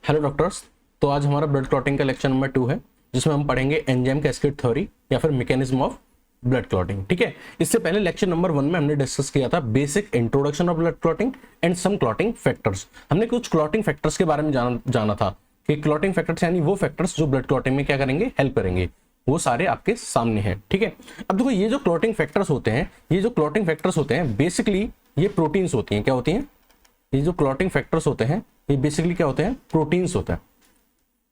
Hello doctors. तो आज हमारा ब्लड क्लॉटिंग का लेक्चर नंबर 2 है, जिसमें हम पढ़ेंगे एंजाइम कैस्केड थ्योरी या फिर मैकेनिज्म ऑफ ब्लड क्लॉटिंग। ठीक है, इससे पहले लेक्चर नंबर 1 में हमने डिस्कस किया था basic introduction of blood clotting and some clotting factors. हमने कुछ क्लॉटिंग फैक्टर्स के बारे में जाना था कि क्लॉटिंग फैक्टर्स यानी वो फैक्टर्स जो ब्लड क्लॉटिंग में क्या करेंगे, हेल्प करेंगे। वो सारे आपके सामने हैं। ठीक है, अब देखो ये जो क्लॉटिंग फैक्टर्स होते हैं बेसिकली ये प्रोटीन्स होती हैं। क्या होती हैं? ये जो क्लॉटिंग फैक्टर्स होते हैं ये बेसिकली क्या होते हैं? प्रोटीन्स होता है।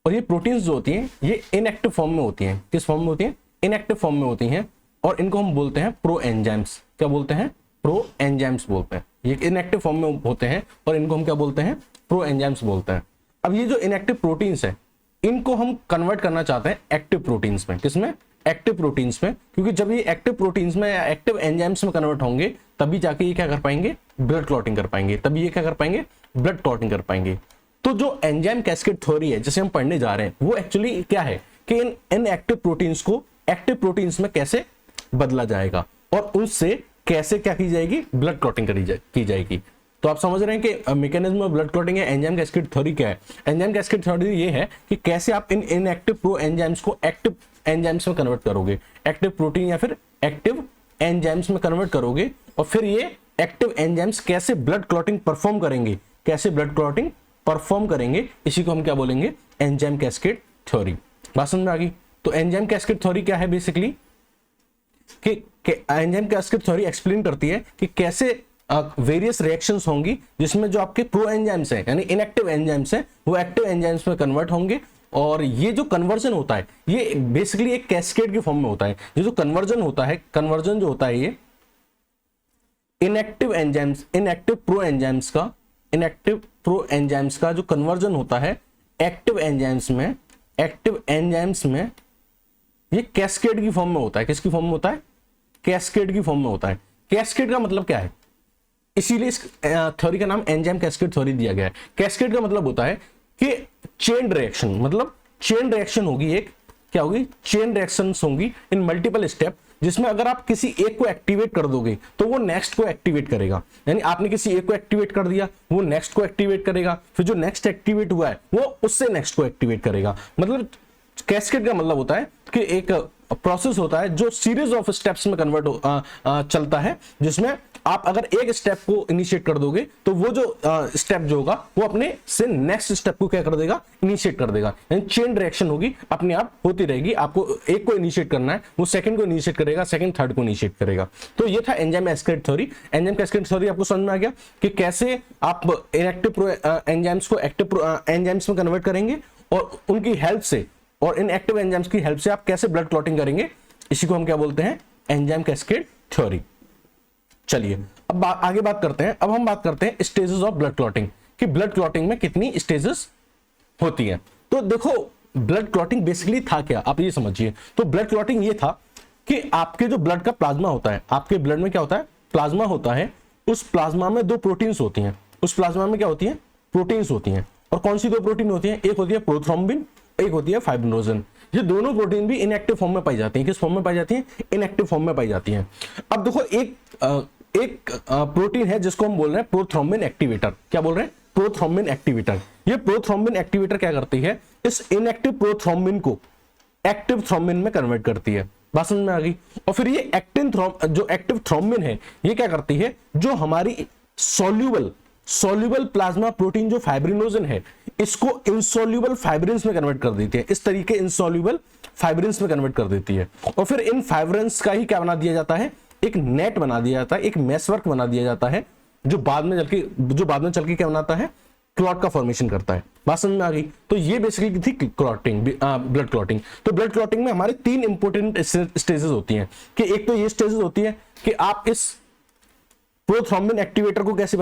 और ये प्रोटीन्स जो होती हैं ये इनएक्टिव फॉर्म में होती हैं। किस फॉर्म में होती हैं? इनएक्टिव फॉर्म में होती हैं। और इनको हम बोलते हैं प्रो एंजाइम्स। क्या बोलते हैं? प्रो एंजाइम्स बोलते हैं। ये इनएक्टिव फॉर्म में होते हैं और इनको हम क्या बोलते हैं? प्रो एंजाइम्स बोलते हैं। अब ये जो इनएक्टिव प्रोटीन्स है इनको हम कन्वर्ट करना चाहते हैं एक्टिव प्रोटीन्स में। किसमें? एक्टिव प्रोटीन्स में। क्योंकि जब ये एक्टिव प्रोटीन्स में या एक्टिव एंजाइम्स में कन्वर्ट होंगे तभी जाके ये क्या कर पाएंगे? ब्लड क्लॉटिंग कर पाएंगे। तभी ये क्या कर पाएंगे? ब्लड क्लॉटिंग कर पाएंगे। तो जो एंजाइम कैस्केड थ्योरी है जिसे हम पढ़ने जा रहे हैं वो एक्चुअली क्या है कि इन एक्टिव प्रोटीन्स को एक्टिव प्रोटीन्स में कैसे बदला जाएगा और उससे कैसे क्या की जाएगी? ब्लड क्लॉटिंग की जाएगी। तो आप समझ रहे हैं कि मैकेनिज्म ऑफ ब्लड क्लॉटिंग है। एंजाइम कैस्केड थ्योरी क्या है? एंजाइम कैस्केड थ्योरी ये है कि कैसे आप इन इनएक्टिव प्रो एंजाइम्स को एक्टिव एंजाइम्स में कन्वर्ट करोगे, एक्टिव प्रोटीन या फिर एक्टिव एंजाइम्स में कन्वर्ट करोगे। और फिर ये एक्टिव एंजाइम्स कैसे ब्लड क्लॉटिंग परफॉर्म करेंगे, इसी को हम क्या बोलेंगे? Enzyme cascade theory. बात समझ में आ गई? तो एंजाइम कैस्केड थ्योरी क्या है बेसिकली कि एंजाइम कैस्केड थ्योरी एक्सप्लेन करती है कि कैसे वेरियस रिएक्शंस होंगी जिसमें जो आपके प्रो एंजाइम्स हैं यानी इनएक्टिव एंजाइम्स हैं वो एक्टिव एंजाइम्स में कन्वर्ट होंगे। और ये जो कन्वर्जन होता है ये बेसिकली एक कैस्केड के फॉर्म में होता है। ये जो कन्वर्जन होता है, कन्वर्जन जो होता है ये इनएक्टिव प्रो एंजाइम्स का जो कन्वर्जन होता है एक्टिव एंजाइम्स में ये कैस्केड की फॉर्म में होता है। किसकी फॉर्म में होता है? कैस्केड की फॉर्म में होता है। कैस्केड का मतलब क्या है? इसीलिए इस थ्योरी का नाम एंजाइम कैस्केड थ्योरी दिया गया है। कैस्केड का मतलब होता है कि चेन रिएक्शन, मतलब चेन रिएक्शन होगी एक, क्या होगी? चेन रिएक्शंस होंगी इन मल्टीपल स्टेप, जिसमें अगर आप किसी एक को एक्टिवेट कर दोगे तो वो नेक्स्ट को एक्टिवेट करेगा। यानी आपने किसी एक को एक्टिवेट कर दिया वो नेक्स्ट को एक्टिवेट करेगा, फिर जो नेक्स्ट एक्टिवेट हुआ है वो उससे नेक्स्ट को एक्टिवेट करेगा। मतलब कैस्केड का मतलब होता है कि एक प्रोसेस होता है जो सीरीज ऑफ स्टेप्स में चलता है, जिसमें आप अगर एक स्टेप को इनिशिएट कर दोगे तो वो जो स्टेप जो होगा वो अपने से नेक्स्ट स्टेप को क्या कर देगा? इनिशिएट कर देगा। यानी चेन रिएक्शन होगी, अपने आप होती रहेगी। आपको एक को इनिशिएट करना है, वो सेकंड को इनिशिएट करेगा, सेकंड थर्ड को इनिशिएट करेगा। तो ये था enzyme cascade theory. Enzyme cascade theory आपको समझ में आ गया कि कैसे आप इनएक्टिव एंजाइम्स को एक्टिव एंजाइम्स में कन्वर्ट करेंगे और उनकी हेल्प से और इन एक्टिव एंजाइम्स की हेल्प से आप कैसे ब्लड क्लॉटिंग करेंगे। इसी को हम क्या बोलते हैं? Enzyme cascade theory. चलिए अब आगे बात करते हैं। अब हम बात करते हैं स्टेजेस ऑफ ब्लड क्लॉटिंग कि ब्लड क्लॉटिंग में कितनी स्टेजेस होती हैं। तो देखो ब्लड क्लॉटिंग बेसिकली था क्या, आप ये समझिए। तो ब्लड क्लॉटिंग ये था कि आपके जो ब्लड का प्लाज्मा होता है, आपके ब्लड में क्या होता है? प्लाज्मा होता है। उस प्लाज्मा में दो प्रोटीन्स होती हैं। उस प्लाज्मा में क्या होती है? प्रोटीन्स होती हैं। और कौन सी दो प्रोटीन होती है? एक होती है प्रोथ्रोम्बिन, एक होती है फाइब्रिनोजन। ये दोनों प्रोटीन भी इनएक्टिव फॉर्म में पाई जाती हैं। किस फॉर्म में पाई जाती हैं? इनएक्टिव फॉर्म में पाई जाती हैं। अब देखो एक प्रोटीन है जिसको हम बोल रहे हैं प्रोथ्रोम्बिन एक्टिवेटर। क्या बोल रहे हैं? Prothrombin activator. ये प्रोथ्रोम्बिन एक्टिवेटर क्या करती है? इस इनएक्टिव प्रोथ्रोम्बिन को एक्टिव थ्रोम्बिन में कन्वर्ट करती है। बात समझ में आ गई? और फिर ये जो एक्टिव थ्रोम्बिन है ये क्या करती है? जो हमारी सोल्यूबल प्लाज्मा प्रोटीन जो फाइब्रिनोजन है इसको इनसोल्यूबल फाइब्रिन्स में कन्वर्ट कर देती है। इस तरीके इनसोल्यूबल फाइब्रिन्स में कन्वर्ट कर देती है। और फिर इन फाइब्रिन्स का ही क्या बना दिया जाता है? एक नेट बना दिया जाता है, एक मेसवर्क बना दिया जाता है जो बाद में चल के क्या बनाता है? क्लॉट का फॉर्मेशन करता है। बात समझ में आ गई? तो ये बेसिकली थी क्लॉटिंग, ब्लड क्लॉटिंग। तो ब्लड क्लॉटिंग में हमारे 3 इंपॉर्टेंट स्टेजेस होती हैं कि एक तो ये स्टेजेस होती है कि आप इस प्रोथ्रोम्बिन एक्टिवेटर को कैसे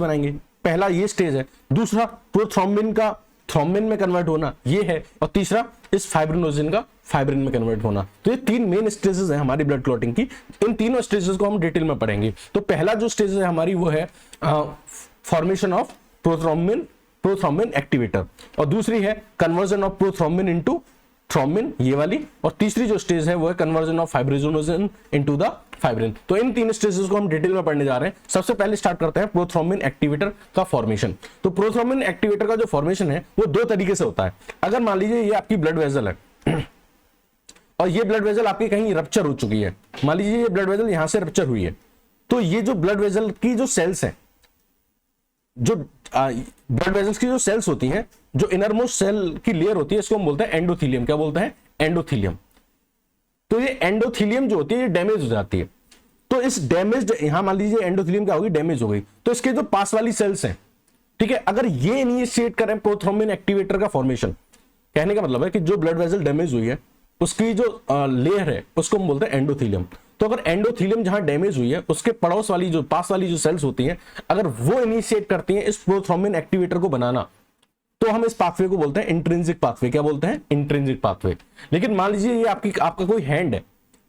बनाएंगे? पहला ये स्टेज है। दूसरा प्रोथ्रोम्बिन का थ्रोम्बिन में कन्वर्ट होना ये है। और तीसरा इस फाइब्रिनोजन का फाइब्रिन में कन्वर्ट होना। तो ये 3 मेन स्टेजेस हैं हमारी ब्लड क्लॉटिंग की। इन तीनों स्टेजेस को हम डिटेल में पढ़ेंगे। तो पहला जो स्टेज है हमारी वो है फॉर्मेशन ऑफ प्रोथ्रोम्बिन एक्टिवेटर, और दूसरी है conversion of prothrombin into thrombin, ये वाली। और तीसरी जो स्टेज है वो है conversion of fibrinogen into the fibrin. तो इन 3 स्टेजेस को हम डिटेल में पढ़ने जा रहे हैं। सबसे पहले स्टार्ट करते हैं प्रोथ्रोम्बिन एक्टिवेटर का फॉर्मेशन। तो प्रोथ्रोम्बिन एक्टिवेटर का जो फॉर्मेशन है वो 2 तरीके से होता है। अगर मान लीजिए ये आपकी ब्लड वेजल है और ये ब्लड वेजल आपकी कहीं रप्चर हो चुकी है, मान लीजिए ये ब्लड वेजल यहां से रप्चर हुई है, तो ये जो ब्लड वेजल की जो सेल्स हैं, जो ब्लड वेजल्स की जो सेल्स होती हैं, जो इनरमोस्ट सेल की लेयर होती है, इसको हम बोलते हैं एंडोथेलियम। क्या बोलते हैं? एंडोथेलियम। तो ये एंडोथेलियम जो होती है ये डैमेज हो जाती है। तो इस डैमेज, यहां मान लीजिए एंडोथेलियम क्या होगी? डैमेज हो गई। तो इसके जो पास वाली सेल्स हैं, ठीक है, अगर ये इनिशिएट करें प्रोथ्रोम्बिन एक्टिवेटर का फॉर्मेशन, कहने का मतलब है कि जो ब्लड वेजल डैमेज हुई है उसकी जो लेयर है उसको हम बोलते हैं एंडोथेलियम। तो अगर एंडोथेलियम जहां डैमेज हुई है उसके पड़ोस वाली जो पास वाली जो सेल्स होती हैं, अगर वो इनिशिएट करती हैं इस प्रोथ्रोम्बिन एक्टिवेटर को बनाना, तो हम इस पाथवे को बोलते हैं इंट्रिंसिक पाथवे। क्या बोलते हैं? Intrinsic pathway. लेकिन मान लीजिए ये आपका कोई हैंड है,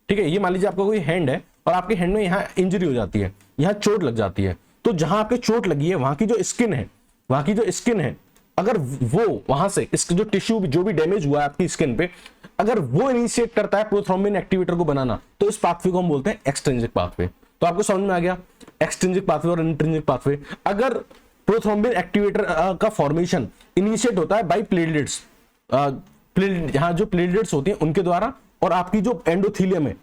ठीक है, ये मान लीजिए आपका कोई हैंड है और आपके हैंड में यहां इंजरी हो जाती है, यहां चोट लग जाती है, तो जहां आपके चोट लगी है वहां की जो स्किन है, अगर वो वहां से इसके जो टिश्यू जो भी डैमेज हुआ है आपकी स्किन पे, अगर वो इनिशिएट करता है प्रोथ्रोम्बिन एक्टिवेटर को बनाना, तो इस पाथवे को हम बोलते हैं एक्सट्रिंसिक पाथवे। तो आपको समझ में आ गया एक्सट्रिंसिक पाथवे और इंट्रिंसिक पाथवे। अगर प्रोथ्रोम्बिन एक्टिवेटर का फॉर्मेशन इनिशिएट होता है बाय प्लेटलेट्स, यहां जो प्लेटलेट्स होती हैं उनके द्वारा, और आपकी जो एंडोथेलियम है,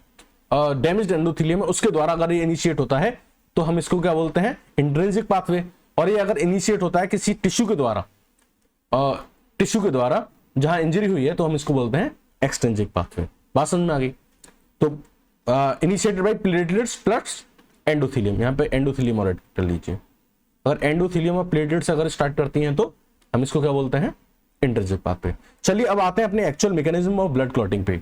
डैमेज्ड एंडोथेलियम है, उसके द्वारा अगर ये इनिशिएट होता है तो हम इसको क्या बोलते हैं? Intrinsic pathway. और ये अगर इनिशिएट होता है किसी टिश्यू के द्वारा जहां इंजरी हुई है, तो हम इसको बोलते हैं एक्सट्रिंसिक पाथवे। बात समझ में आ गई? तो initiated by platelets plus endothelium, यहां पे एंडोथेलियम और ऐड कर लीजिए। अगर एंडोथेलियम और प्लेटलेट्स अगर स्टार्ट करती हैं तो हम इसको क्या बोलते हैं? Intrinsic pathway. चलिए अब आते हैं अपने actual mechanism of blood clotting पे,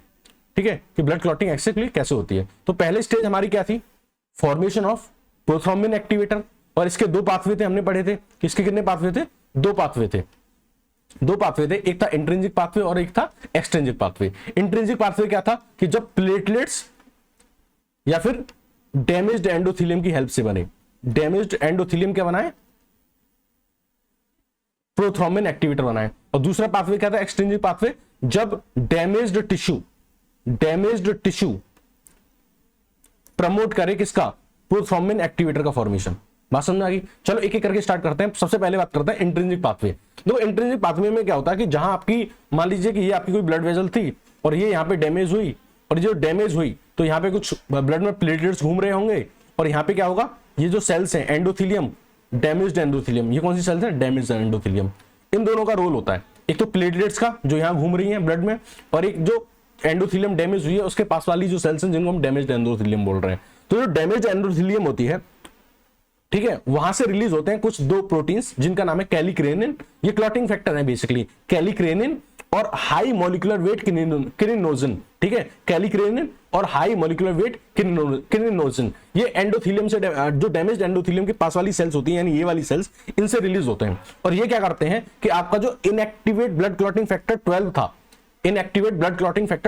ठीक है, कि ब्लड क्लॉटिंग एक्चुअली कैसे होती है। तो पहले स्टेज हमारी क्या थी? फॉर्मेशन ऑफ प्रोथ्रोम्बिन एक्टिवेटर, और इसके 2 पाथवे थे, हमने पढ़े थे। किसके कितने पाथवे थे? 2 पाथवे थे। एक था इंट्रिंसिक पाथवे और एक था एक्सट्रिंसिक पाथवे। इंट्रिंसिक पाथवे क्या था? कि जब प्लेटलेट्स या फिर डैमेज्ड एंडोथेलियम की हेल्प से बने, डैमेज्ड एंडोथेलियम क्या बनाए? प्रोथ्रोम्बिन एक्टिवेटर बनाए। और दूसरा पाथवे क्या था? एक्सट्रिंसिक पाथवे, जब डैमेज्ड टिश्यू प्रमोट करे किसका? प्रोथ्रोम्बिन एक्टिवेटर का फॉर्मेशन। बात समझ में आ गई? चलो एक एक करके स्टार्ट करते हैं। सबसे पहले बात करते हैं इंट्रिंसिक पाथवे। देखो इंट्रिंसिक पाथवे में क्या होता है कि जहां आपकी, मान लीजिए कि ये आपकी कोई ब्लड वेजल थी और ये यहां पे डैमेज हुई, और जो डैमेज हुई तो यहां पे कुछ ब्लड में प्लेटलेट्स घूम रहे होंगे, और यहां पे क्या होगा? ये जो सेल्स हैं एंडोथेलियम, डैमेज्ड एंडोथेलियम, ये कौन सी सेल्स है? Damaged endothelium. इन दोनों का रोल होता है, एक तो प्लेटलेट्स का जो यहां घूम रही है ब्लड में, और एक जो एंडोथेलियम डैमेज हुई है उसके पास वाली जो सेल्स हैं जिनको हम डैमेज्ड एंडोथेलियम बोल रहे हैं। तो जो डैमेज्ड एंडोथेलियम होती है, ठीक है, वहां से रिलीज होते हैं कुछ 2 प्रोटीन्स जिनका नाम है कैलिक्रेनिन, ये क्लॉटिंग फैक्टर है बेसिकली, कैलिक्रेनिन और हाई मॉलिक्यूलर वेट किनिनोजिन, ठीक है, कैलिक्रेनिन और हाई मॉलिक्यूलर वेट किनिनोजिन, ये एंडोथेलियम से जो डैमेज्ड एंडोथेलियम के पास वाली सेल्स होती हैं, यानी ये वाली सेल्स, इनसे रिलीज होते हैं। और ये क्या करते हैं कि आपका जो इनएक्टिवेट ब्लड क्लॉटिंग फैक्टर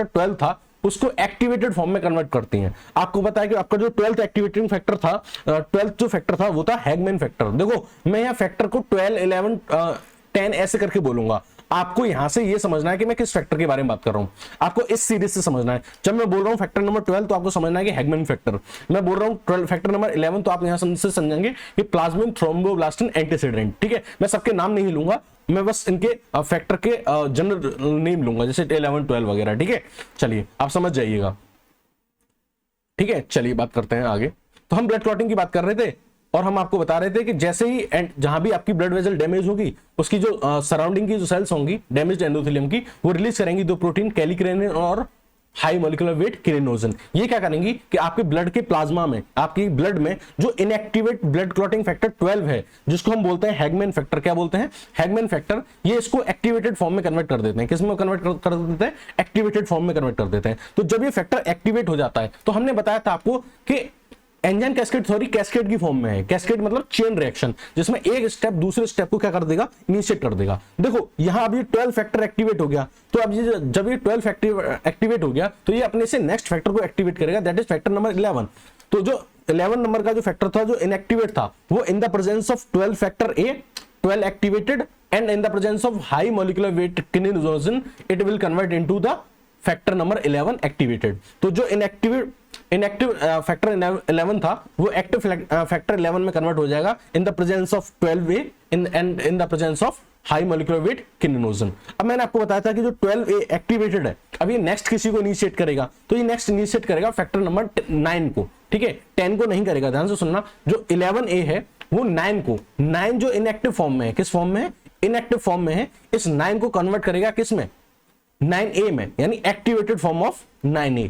12 था, उसको एक्टिवेटेड फॉर्म में कन्वर्ट करती हैं। आपको पता है कि आपका जो 12th एक्टिवेटिंग फैक्टर था, 12th जो फैक्टर था वो था हैगमैन फैक्टर। देखो मैं यहाँ फैक्टर को 12, 11, 10 ऐसे करके बोलूंगा। आपको यहां से ये समझना है कि मैं किस फैक्टर के बारे में बात कर रहा हूं, आपको इस सीरीज से समझना है। जब मैं बोल रहा हूं फैक्टर नंबर 12 तो आपको समझना है कि हैगमैन फैक्टर, मैं बोल रहा हूं फैक्टर नंबर 11 तो आप यहां से समझेंगे कि प्लाज्मिन थ्रोम्बोब्लास्टिन एंटीसीडेंट, ठीक है। मैं सबके नाम नहीं लूंगा, मैं बस इनके फैक्टर के जनरल नेम लूंगा, जैसे 11, 12 वगैरह, ठीक है। चलिए आप समझ जाइएगा, ठीक है। चलिए बात करते हैं आगे। तो हम ब्लड क्लॉटिंग की बात कर रहे थे और हम आपको बता रहे थे कि जैसे ही जहां भी आपकी ब्लड वेसल डैमेज होगी, उसकी जो सराउंडिंग की जो सेल्स होंगी डैमेज्ड एंडोथेलियम की, वो रिलीज करेंगी 2 प्रोटीन, कैलिक्रेनिन और हाई मॉलिक्यूलर वेट किनिनोजिन। ये क्या करेंगी कि आपके ब्लड के प्लाज्मा में, आपकी ब्लड में जो इनएक्टिवेट ब्लड क्लॉटिंग फैक्टर 12 है, जिसको हम बोलते हैं हैगमैन फैक्टर, क्या बोलते हैं? हैगमैन फैक्टर, ये इसको एक्टिवेटेड फॉर्म में कन्वर्ट कर देते हैं। किस में कन्वर्ट कर देते हैं? एक्टिवेटेड फॉर्म में कन्वर्ट कर देते हैं। तो जब ये फैक्टर एक्टिवेट हो जाता है, तो हमने बताया था आपको कि एंजाइम कैस्केड थ्योरी कैस्केड की फॉर्म में है। कैस्केड मतलब चेन रिएक्शन, जिसमें एक स्टेप दूसरे स्टेप को क्या कर देगा? इनिशिएट कर देगा। देखो यहां अब ये 12 फैक्टर एक्टिवेट हो गया, तो अब ये जब ये 12 फैक्टर एक्टिवेट हो गया तो ये अपने से नेक्स्ट फैक्टर को एक्टिवेट करेगा, दैट इज फैक्टर नंबर 11। तो जो 11 नंबर का जो फैक्टर था जो इनएक्टिवेट था, वो in the presence of 12 factor A, 12 activated, and in the presence of high molecular weight kininogen, it will convert into the factor number 11 activated. तो जो इनएक्टिव फैक्टर 11 था वो एक्टिव फैक्टर 11 में कन्वर्ट हो जाएगा in the presence of 12A in the presence of high molecular weight kininogen. अब मैंने आपको बताया था कि जो 12A एक्टिवेटेड है, अब ये नेक्स्ट किसी को इनिशिएट करेगा, तो ये नेक्स्ट इनिशिएट करेगा फैक्टर नंबर 9 को, ठीक है, 10 को नहीं करेगा। ध्यान से सुनना, जो 11A है वो 9 को, 9 जो इनएक्टिव फॉर्म में है, किस फॉर्म में है, इनएक्टिव फॉर्म में है, इस 9 को कन्वर्ट करेगा किस में, 9A में, यानी एक्टिवेटेड फॉर्म ऑफ 9A,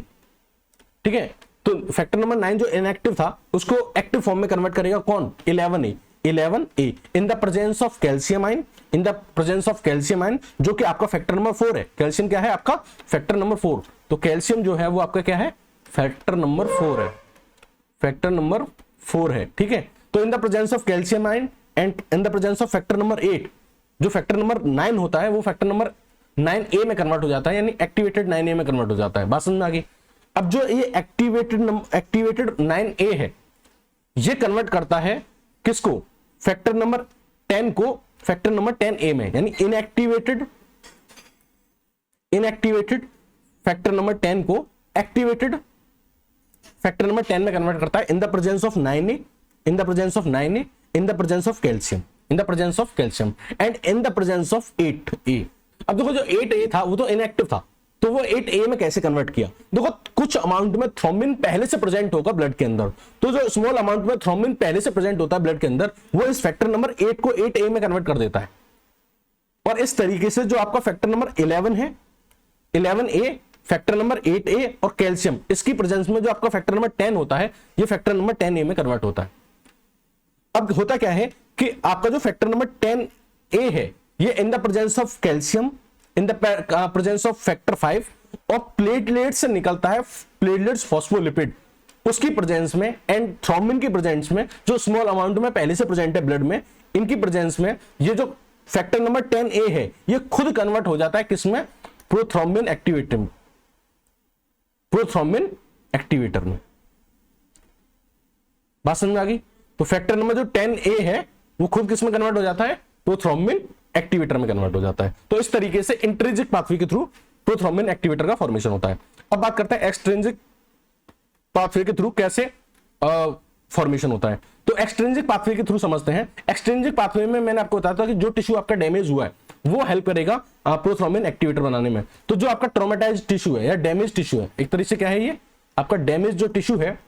ठीक है। तो फैक्टर नंबर 9 जो इनएक्टिव था उसको एक्टिव फॉर्म में कन्वर्ट करेगा कौन, 11A in the presence of calcium ion, in the presence of calcium ion, जो कि आपका फैक्टर नंबर 4 है। कैल्शियम क्या है आपका, फैक्टर नंबर 4, तो कैल्शियम जो है वो आपका क्या है, फैक्टर नंबर 4 है, फैक्टर नंबर 4 है, ठीक है। तो इन the presence of calcium ion and in the presence of factor number 8, जो फैक्टर नंबर 9 होता है वो फैक्टर नंबर 9A में कन्वर्ट हो जाता है, यानी एक्टिवेटेड 9A में कन्वर्ट हो जाता है। बात समझ में आ गई। अब जो ये एक्टिवेटेड 9A है, ये कन्वर्ट करता है किसको, फैक्टर नंबर 10 को फैक्टर नंबर 10A में, यानी इनएक्टिवेटेड फैक्टर नंबर 10 को एक्टिवेटेड फैक्टर नंबर 10 में कन्वर्ट करता है इन the presence of 9A, in the presence of 9A, in the presence of calcium, in the presence of calcium and in the presence of 8A। अब देखो जो 8A था वो तो इनएक्टिव था, तो वो 8A में कैसे कन्वर्ट किया, देखो कुछ अमाउंट में थ्रोम्बिन पहले से प्रेजेंट होगा ब्लड के अंदर, तो जो स्मॉल अमाउंट में थ्रोम्बिन पहले से प्रेजेंट होता है ब्लड के अंदर, वो इस फैक्टर नंबर 8 को 8A में कन्वर्ट कर देता है। और इस तरीके से जो आपका फैक्टर नंबर 11 है, 11A, फैक्टर नंबर 8A और कैल्शियम, इसकी प्रेजेंस में जो आपका फैक्टर नंबर 10 होता है, ये फैक्टर नंबर 10A में कन्वर्ट होता है। अब होता क्या है कि आपका जो फैक्टर नंबर 10A है, ये इन the presence of calcium, in the presence of factor 5 और प्लेटलेट से निकलता है, प्लेटलेट्स फॉस्फोलिपिड, उसकी प्रेजेंस में एंड थ्रोम्बिन की प्रेजेंस में, जो स्मॉल अमाउंट में पहले से प्रेजेंट है ब्लड में, इनकी प्रेजेंस में ये जो फैक्टर नंबर 10A है ये खुद कन्वर्ट हो जाता है किसमें, प्रोथ्रोम्बिन एक्टिवेटर में, प्रोथ्रोम्बिन एक्टिवेटर में। बात समझ में आ गई। तो फैक्टर नंबर जो 10A है वो खुद किसमें कन्वर्ट हो जाता है, प्रोथ्रोम्बिन एक्टिवेटर में कन्वर्ट हो जाता है। तो इस तरीके से इंट्रिंसिक पाथवे के थ्रू प्रोथ्रोम्बिन एक्टिवेटर का फॉर्मेशन होता है। अब बात करते हैं एक्सट्रिंसिक पाथवे के थ्रू कैसे फॉर्मेशन होता है। तो एक्सट्रिंसिक पाथवे के थ्रू समझते हैं। एक्सट्रिंसिक पाथवे में मैंने आपको बताया था कि जो टिश्यू आपका डैमेज हुआ है वो हेल्प करेगा प्रोथ्रोम्बिन एक्टिवेटर बनाने में। तो जो आपका ट्रॉमेटाइज्ड टिश्यू है या डैमेज टिश्यू है, एक तरीके से क्या है, ये आपका डैमेज जो टिश्यू है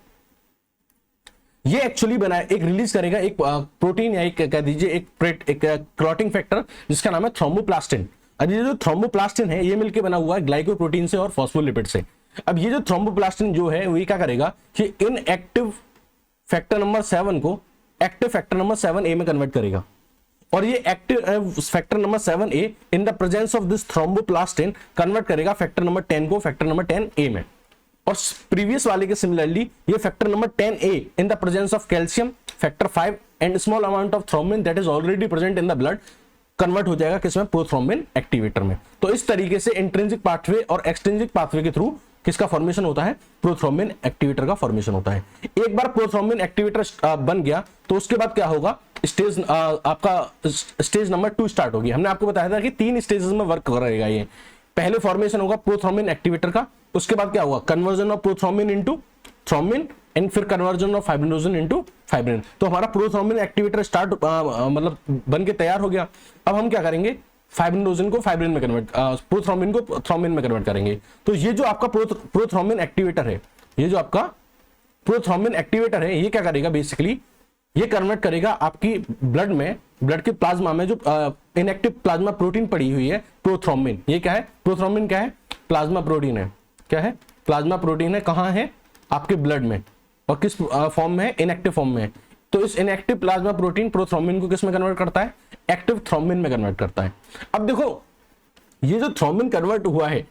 ये एक्चुअली बना एक रिलीज करेगा एक प्रोटीन या एक कह दीजिए एक क्लॉटिंग फैक्टर जिसका नाम है थ्रोम्बोप्लास्टिन। अब ये जो थ्रोम्बोप्लास्टिन है ये मिलकर बना हुआ है ग्लाइकोप्रोटीन से और फॉस्फोलिपिड से। अब ये जो थ्रोम्बोप्लास्टिन जो है वो ये क्या करेगा कि इनएक्टिव फैक्टर नंबर 7 को एक्टिव फैक्टर नंबर 7A में कन्वर्ट करेगा, और ये active factor number 7A in the presence of this thromboplastin convert करेगा फैक्टर नंबर 10 को फैक्टर नंबर 10A में। और प्रीवियस वाले के सिमिलरली ये factor number 10A in the presence of calcium, factor 5 and small amount of thrombin that is already present in the blood convert हो जाएगा किसमें, प्रोथ्रोम्बिन एक्टिवेटर में। तो इस तरीके से इंट्रिंसिक पाथवे और एक्सट्रिंसिक पाथवे के थ्रू किसका फॉर्मेशन होता है, प्रोथ्रोम्बिन एक्टिवेटर का फॉर्मेशन होता है। एक बार प्रोथ्रोम्बिन एक्टिवेटर बन गया तो उसके बाद क्या होगा, स्टेज आपका स्टेज नंबर 2 स्टार्ट होगी। हमने आपको बताया था कि 3 स्टेजेस में वर्क करेगा ये। पहले फॉर्मेशन होगा प्रोथ्रोम्बिन एक्टिवेटर का, उसके बाद क्या होगा, conversion of prothrombin into thrombin and फिर conversion of fibrinogen into fibrin. तो हमारा प्रोथ्रोम्बिन एक्टिवेटर स्टार्ट मतलब बन के तैयार हो गया। अब हम क्या करेंगे, फाइब्रिनोजन को फाइब्रिन में कन्वर्ट, प्रोथ्रोम्बिन को थ्रोम्बिन में कन्वर्ट करेंगे। तो ये जो आपका प्रोथ्रोम्बिन एक्टिवेटर है, ये जो आपका प्रोथ्रोम्बिन एक्टिवेटर है ये क्या करेगा, बेसिकली ये कन्वर्ट करेगा आपकी ब्लड में, ब्लड के प्लाज्मा में जो इनएक्टिव प्लाज्मा प्रोटीन पड़ी हुई है प्रोथ्रोम्बिन। ये क्या है, प्रोथ्रोम्बिन क्या है, प्लाज्मा प्रोटीन है। क्या है, प्लाज्मा प्रोटीन है। कहां है, आपके ब्लड में, और किस फॉर्म में है, इनएक्टिव फॉर्म में है। तो इस इनएक्टिव प्लाज्मा प्रोटीन प्रोथ्रोम्बिन को किस में कन्वर्ट करता है, एक्टिव थ्रोम्बिन में कन्वर्ट करता है। अब देखो ये जो थ्रोम्बिन कन्वर्ट हुआ है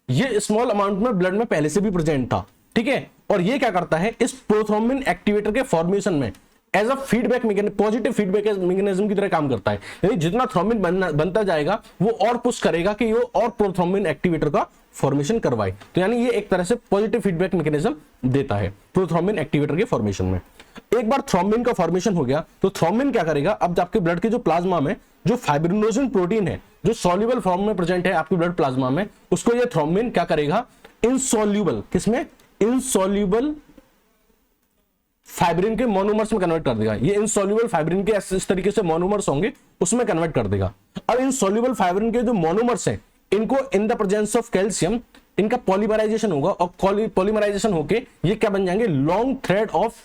ये स्मॉल अमाउंट में ब्लड में पहले से भी प्रेजेंट था, ठीक है। और ये क्या करता है, इस प्रोथ्रोम्बिन एक्टिवेटर के फॉर्मेशन में as a feedback mechanism, positive feedback mechanism की तरह काम करता है। यानी जितना थ्रोम्बिन बनता जाएगा वो और पुश करेगा कि वो और प्रोथ्रोम्बिन एक्टिवेटर का फॉर्मेशन करवाए। तो यानी ये एक तरह से पॉजिटिव फीडबैक मैकेनिज्म देता है प्रोथ्रोम्बिन एक्टिवेटर के फॉर्मेशन में। एक बार थ्रोम्बिन का फॉर्मेशन हो गया तो थ्रोम्बिन क्या करेगा, अब आपके ब्लड के जो प्लाज्मा में जो फाइब्रिनोजन प्रोटीन है जो सॉल्युबल फॉर्म में प्रेजेंट है आपके ब्लड प्लाज्मा में, उसको ये थ्रोम्बिन क्या करेगा, इनसॉल्युबल, किसमें, इनसॉल्युबल फाइब्रिन के मोनोमर्स में कन्वर्ट कर देगा। ये इनसॉल्युबल फाइब्रिन के इस तरीके से मोनोमर्स होंगे उसमें कन्वर्ट कर देगा। अब इनसॉल्युबल फाइब्रिन के जो मोनोमर्स हैं इनको इन द प्रेजेंस ऑफ कैल्शियम इनका पॉलीमराइजेशन होगा और पॉलीमराइजेशन होके ये क्या बन जाएंगे, long thread of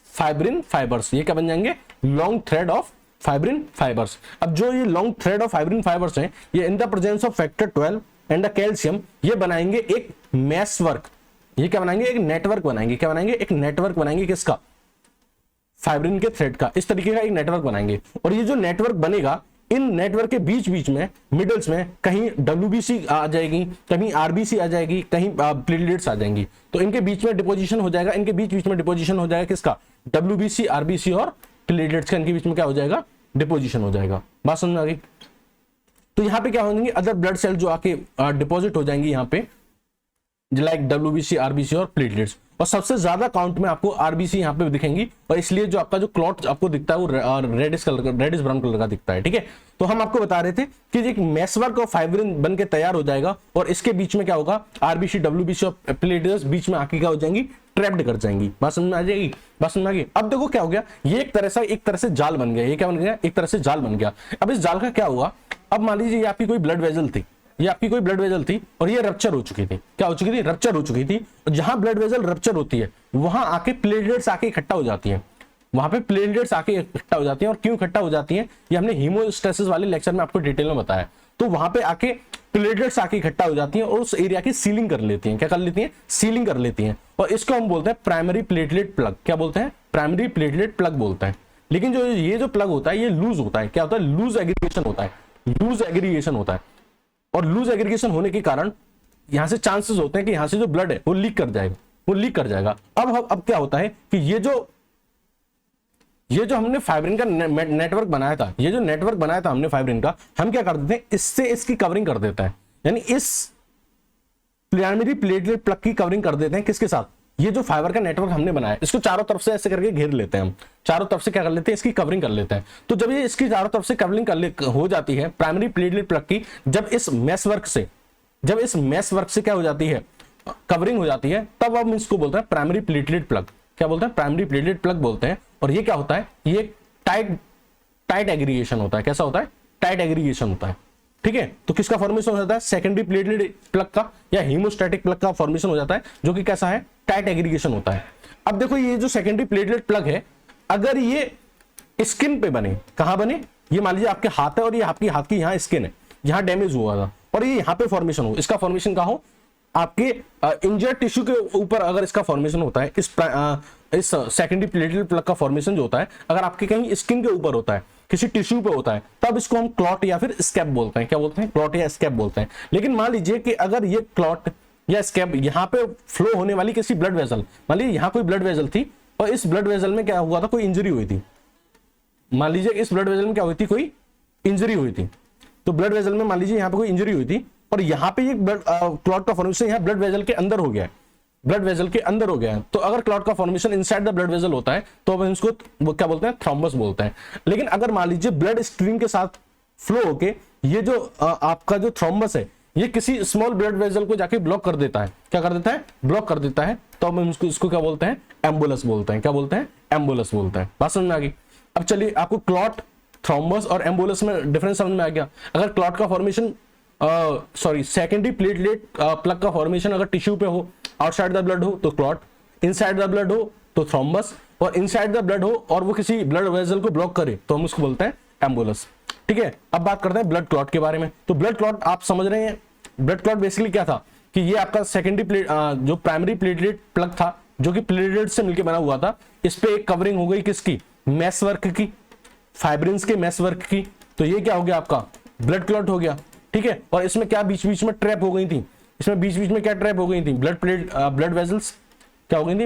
fibrin fibres. ये क्या बन जाएंगे, long thread of fibrin fibres. अब जो ये long thread of fibrin fibres हैं ये इन the presence of factor 12 and the calcium ये बनाएंगे एक मैश वर्क। ये क्या बनाएंगे, एक नेटवर्क बनाएंगे। क्या बनाएंगे, एक नेटवर्क बनाएंगे, किसका, फाइब्रिन के थ्रेड का। इस तरीके का एक नेटवर्क बनाएंगे और ये जो नेटवर्क बनेगा इन नेटवर्क के बीच बीच में मिडल्स में कहीं WBC आ जाएगी, कहीं RBC आ जाएगी, कहीं प्लेटलेट्स आ जाएंगी। तो इनके बीच में डिपोजिशन हो जाएगा, इनके बीच बीच में डिपोजिशन हो जाएगा किसका, WBC RBC और प्लेटलेट्स का इनके बीच में क्या हो जाएगा, डिपोजिशन हो जाएगा। बात समझ में आ गई। तो यहाँ पे क्या हो जाएंगे, अदर ब्लड सेल जो आके डिपॉजिट हो जाएंगी यहाँ पे, लाइक WBC RBC और प्लेटलेट्स। और सबसे ज्यादा काउंट में आपको RBC यहाँ पे दिखेंगी और इसलिए जो आपका जो क्लॉट आपको दिखता है वो रेडिश कलर का, रेडिश ब्राउन कलर का दिखता है। ठीक है, तो हम आपको बता रहे थे कि एक मेसवर्क और फाइब्रिन बन के तैयार हो जाएगा और इसके बीच में क्या होगा, RBC WBC और प्लेटलेट्स बीच में आके क्या हो जाएंगी, ट्रैप्ड कर जाएंगी। बात समझ में आ जाएगी, बात समझ में आ गई। अब देखो क्या हो गया, ये एक तरह से जाल बन गया। ये क्या बन गया, एक तरह से जाल बन गया। अब इस जाल का क्या हुआ, अब मान लीजिए ये आपकी कोई ब्लड वेजल थी, ये आपकी कोई ब्लड वेजल थी और ये रप्चर हो चुकी थी। क्या हो चुकी थी, रप्चर हो चुकी थी। जहां ब्लड वेजल रप्चर होती है वहां आके प्लेटलेट्स आके इकट्ठा हो जाती हैं, वहां पे प्लेटलेट्स आके इकट्ठा हो जाती हैं। और क्यों इकट्ठा हो जाती हैं ये हमने हीमोस्टेसिस वाले लेक्चर में आपको डिटेल में बताया। तो वहां पे आके प्लेटलेट्स आके इकट्ठा हो जाती हैं और उस एरिया की सीलिंग कर लेती हैं। क्या कर लेती हैं, सीलिंग कर लेती हैं। और इसको हम बोलते हैं प्राइमरी प्लेटलेट प्लग। क्या बोलते हैं, प्राइमरी प्लेटलेट प्लग बोलते हैं। लेकिन जो ये जो प्लग होता है ये लूज होता है। क्या होता है, लूज एग्रीगेशन होता है, लूज एग्रीगेशन होता है। और लूज एग्रीगेशन होने के कारण यहां से चांसेस होते हैं कि यहां से जो ब्लड है वो लीक कर जाएगा, वो लीक कर जाएगा। अब क्या होता है कि ये जो हमने फाइब्रिन का नेटवर्क बनाया था, ये जो नेटवर्क बनाया था हमने फाइब्रिन का, हम क्या कर देते हैं, इससे इसकी कवरिंग कर देता है। यानी इस प्राइमरी प्लेटलेट प्लग की कवरिंग कर देते हैं किसके साथ, ये जो फाइबर का नेटवर्क हमने बनाया इसको चारों तरफ से ऐसे करके घेर लेते हैं हम, चारों तरफ से क्या कर लेते हैं, इसकी कवरिंग कर लेते हैं। तो जब ये इसकी चारों तरफ से कवरिंग हो जाती है प्राइमरी प्लेटलेट प्लग की, जब इस मैश वर्क से क्या हो जाती है, कवरिंग हो जाती है, तब हम इसको बोलते हैं प्राइमरी प्लेटलेट प्लग। क्या बोलते हैं, प्राइमरी प्लेटलेट प्लग बोलते हैं। और ये क्या होता है, ये टाइट एग्रीगेशन होता है। कैसा होता है, टाइट एग्रीगेशन होता है। ठीक है, तो किसका फॉर्मेशन हो जाता है, सेकेंडरी प्लेटलेट प्लग का या हीमोस्टैटिक प्लग का फॉर्मेशन हो जाता है, जो कि कैसा है, टाइट एग्रीगेशन होता है। अब देखो ये जो सेकेंडरी प्लेटलेट प्लग है, अगर ये स्किन पे बने, कहां बने, ये मान लीजिए आपके हाथ है और ये आपकी हाथ की यहाँ स्किन है, यहाँ डैमेज हुआ था और ये यहाँ पे फॉर्मेशन हो, इसका फॉर्मेशन कहां हो, आपके इंजर्ड टिश्यू के ऊपर अगर इसका फॉर्मेशन होता है, इस सेकेंडरी प्लेटलेट प्लग का फॉर्मेशन जो होता है अगर आपके कहीं स्किन के ऊपर होता है, किसी टिश्यू पे होता है, तब इसको हम क्लॉट या फिर स्कैब बोलते हैं। क्या बोलते हैं, क्लॉट या स्कैब बोलते हैं। लेकिन मान लीजिए कि अगर ये क्लॉट या स्कैब यहाँ पे फ्लो होने वाली किसी ब्लड वेसल, मान लीजिए यहाँ कोई ब्लड वेसल थी और इस ब्लड वेसल में क्या हुआ था, कोई इंजरी हुई थी। मान लीजिए इस ब्लड वेसल में क्या हुई थी, कोई इंजरी हुई थी। तो ब्लड वेसल में मान लीजिए यहाँ पे कोई इंजरी हुई थी और यहाँ पे ये क्लॉट का फॉर्मेशन यहाँ ब्लड वेसल के अंदर हो गया है, ब्लड वेसल के अंदर हो गया है। तो अगर क्लॉट का formation inside the blood vessel होता है तो अब इसको वो क्या बोलते हैं, थ्रोम्बस बोलते हैं। लेकिन अगर मान लीजिए ब्लड स्ट्रीम के साथ फ्लो होके ये जो आपका जो थ्रोम्बस है ये किसी स्मॉल ब्लड वेसल को जाके ब्लॉक कर देता है, क्या कर देता है, ब्लॉक कर देता है, तो हम इसको क्या बोलते हैं, एम्बुलस बोलते हैं। क्या बोलते हैं, एम्बुलस बोलते हैं। बात समझ में आ गई। अब चलिए आपको क्लॉट, थ्रोम्बस और एम्बुलस में डिफरेंस समझ में आ गया। अगर क्लॉट का फॉर्मेशन सेकेंडरी प्लेटलेट प्लग का फॉर्मेशन अगर टिश्यू पे हो, आउटसाइड द ब्लड हो तो क्लॉट, इनसाइड द ब्लड हो तो थ्रोम्बस, और इनसाइड द ब्लड हो और वो किसी ब्लड वेसल को ब्लॉक करे तो हम उसको बोलते हैं एम्बुलस। ठीक है, अब बात करते हैं ब्लड क्लॉट के बारे में। तो ब्लड क्लॉट आप समझ रहे हैं, ब्लड क्लॉट बेसिकली क्या था कि ये आपका सेकेंडरी जो प्राइमरी प्लेटलेट प्लग था जो कि प्लेटलेट से मिलकर बना हुआ था, इस पे एक कवरिंग हो गई किसकी, मैश वर्क की, फाइब्रिन्स के मैश वर्क की। तो ये क्या हो गया, आपका ब्लड क्लॉट हो गया। ठीक है, और इसमें क्या बीच बीच में ट्रैप हो गई थी, इसमें बीच बीच में क्या ट्रैप हो गई थी, ब्लड वेसल्स क्या हो गई थी,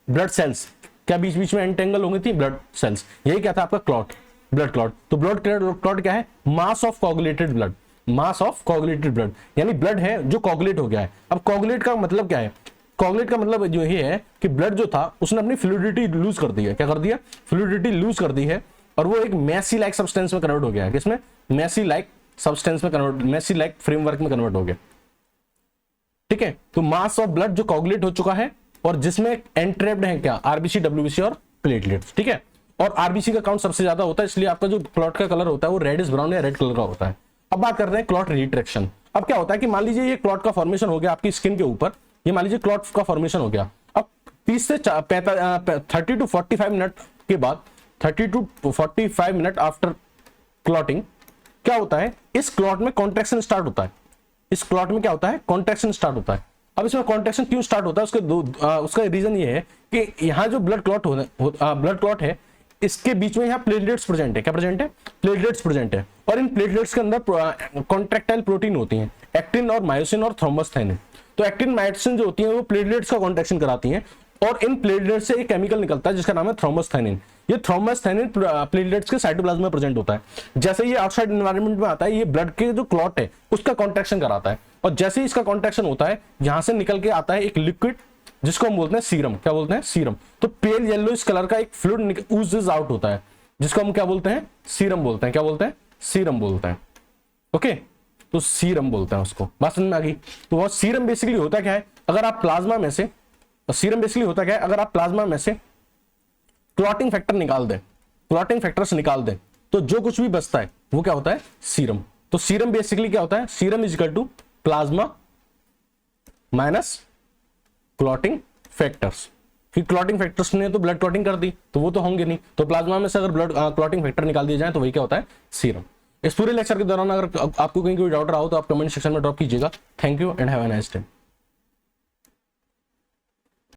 ब्लड सेल्स क्या बीच बीच में एंटेंगल हो गई थी, ब्लड सेल्स। यही क्या था आपका क्लॉट, ब्लड क्लॉट। तो ब्लड क्लॉट क्या है, mass of coagulated blood, mass of coagulated blood, यानी ब्लड है जो कोगुलेट हो गया है। अब कोगुलेट का मतलब क्या है, कोगुलेट का मतलब जो ये है कि ब्लड जो था उसने अपनी फ्लूइडिटी लूज कर दी है। क्या कर दिया, फ्लूइडिटी लूज कर दी है और वो एक मैसी लाइक सब्सटेंस में कन्वर्ट हो गया है। किसमें, मैसी लाइक सब्सटेंस में कन्वर्ट, मेसी लाइक फ्रेमवर्क में कन्वर्ट हो गया। ठीक है, तो मास ऑफ ब्लड जो कोगुलेट हो चुका है और जिसमें एंट्रेप्ड है क्या, आरबीसी, डब्ल्यूबीसी और प्लेटलेट्स। ठीक है, और आरबीसी का काउंट सबसे ज्यादा होता है, इसलिए आपका जो क्लॉट का कलर होता है वो रेडिश ब्राउन या रेड कलर का होता है। अब बात करते हैं क्लॉट रिट्रैक्शन। अब क्या होता है कि मान लीजिए ये क्लॉट का फॉर्मेशन हो गया आपकी स्किन के ऊपर, ये मान लीजिए क्लॉट का फॉर्मेशन हो गया। अब 30 से 30 टू 45 मिनट के बाद, 30 टू 45 मिनट आफ्टर क्लॉटिंग क्या होता है, इस क्लॉट में कॉन्ट्रैक्शन स्टार्ट होता है। इस क्लॉट में क्या होता है, कॉन्ट्रैक्शन स्टार्ट होता है। अब इसमें कॉन्ट्रैक्शन क्यों स्टार्ट होता है, उसका रीजन ये है कि यहाँ जो ब्लड क्लॉट है इसके बीच में यहाँ प्लेटलेट्स प्रेजेंट है। क्या प्रेजेंट है, प्लेटलेट्स प्रेजेंट है, और इन प्लेटलेट्स के अंदर कॉन्ट्रैक्टाइल प्रोटीन होती हैं, एक्टिन और मायोसिन और थ्रोम्बोस्थाइनिन। तो एक्टिन मायोसिन जो होती है वो प्लेटलेट्स का कॉन्ट्रैक्शन कराती हैं, और इन प्लेटलेट्स से एक केमिकल निकलता है जिसका नाम है थ्रोम्बोस्थाइनिन। ये थ्रोम्बोस्थाइनिन प्लेटलेट्स के साइटोप्लाज्म में प्रेजेंट होता है। जैसे ये आउटसाइड एनवायरनमेंट में आता है, ये ब्लड के जो क्लॉट है उसका कॉन्ट्रैक्शन कराता है, और जैसे ही इसका कॉन्ट्रैक्शन होता है यहां से निकल के आता है एक लिक्विड जिसको हम बोलते हैं सीरम। क्या बोलते हैं, सीरम। तो पेल येलो इस कलर का एक फ्लूइड ऊजेस आउट होता है जिसको हम क्या बोलते हैं, सीरम बोलते हैं। क्या बोलते हैं, सीरम बोलते हैं। ओके, तो सीरम बोलते हैं उसको। बात समझ में आ गई। तो वो सीरम बेसिकली होता क्या है, अगर आप प्लाज्मा में से, सीरम बेसिकली होता क्या है, अगर आप प्लाज्मा में से क्लॉटिंग फैक्टर निकाल दें, क्लॉटिंग फैक्टर्स निकाल दें, तो जो कुछ भी बचता है वो क्या होता है, सीरम। तो सीरम बेसिकली क्या होता है, serum is equal to plasma minus clotting factors. कि क्लॉटिंग फैक्टर्स ने तो ब्लड क्लॉटिंग कर दी, तो वो तो होंगे नहीं, तो प्लाज्मा में से अगर ब्लड क्लॉटिंग फैक्टर निकाल दिए जाए तो वही क्या होता है, सीरम। इस पूरे लेक्चर के दौरान अगर आपको कहीं कोई डाउट रहा हो तो आप कमेंट सेक्शन में ड्रॉप कीजिएगा। Thank you and have a nice day.